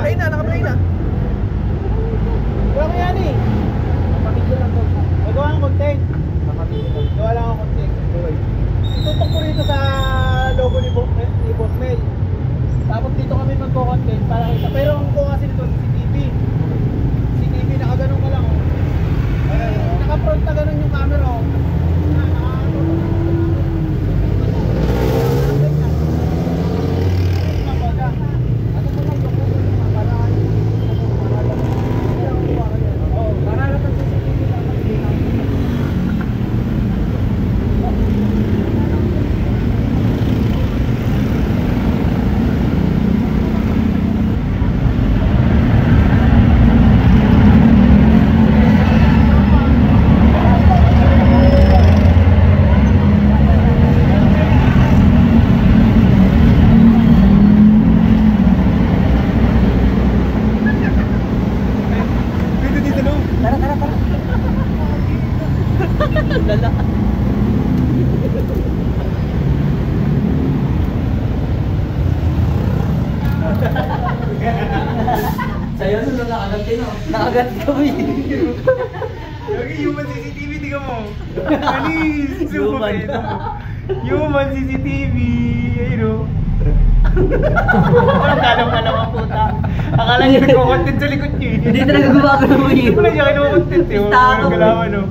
Naka-play na, naka-play na. Wala ko yan eh. Nakapigil lang to. Nagawa ng content. Gawa lang ako content. Itutok ko rito sa logo ni Boss Mel. Tapos dito kami magko-content para kita. Pero ang kuha kasi nito, CCTV. CCTV, nakaganon ka lang. Naka-front na ganon yung camera. Lala. Sa'yo ano na nakagat din oh. Nakagat kami. Lagi human CCTV, di ka mo. Anis! Human. Human CCTV. Ayun o. Parang galang ang puta. Akala niya nagko-content sa likod niyo eh. Hindi talaga gumagano mo Hindi ko na siya kinukontent eh. Parang galawan o.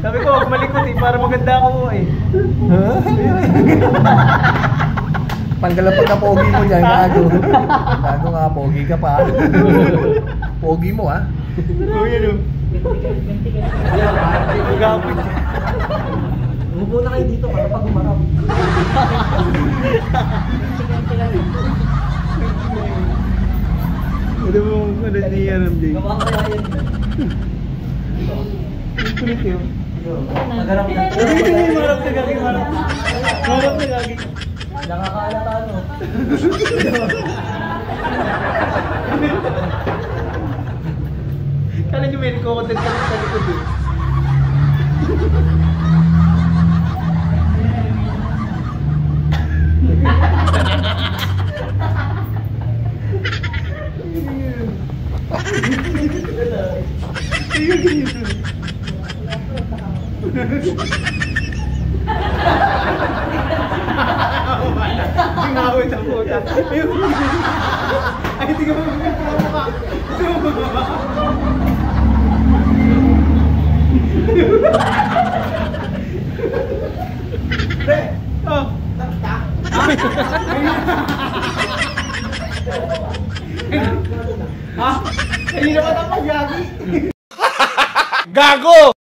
Sabi ko, huwag malikot eh, para maganda ako eh. Panggalap pagka-pogi mo dyan, gago. Gago nga, pogi ka pa. Pogi mo ha. Oo yan o. Magapit. Umupo na kayo dito para pag umarap. Ano mo, ano niya ramding? Gawa ka kaya yan. Ang kulit yun. Nagarap na. Marap na gagi, marap. Marap na gagi. Nakakaalata ano. Kala nyo may nagko-content sa likod eh. Ngawit ang puta. Ay, hindi ka magmumukha. Hindi mo magmumukha. Pre! Oh! Ha? Kanina pa tapos, Gagi! Gago!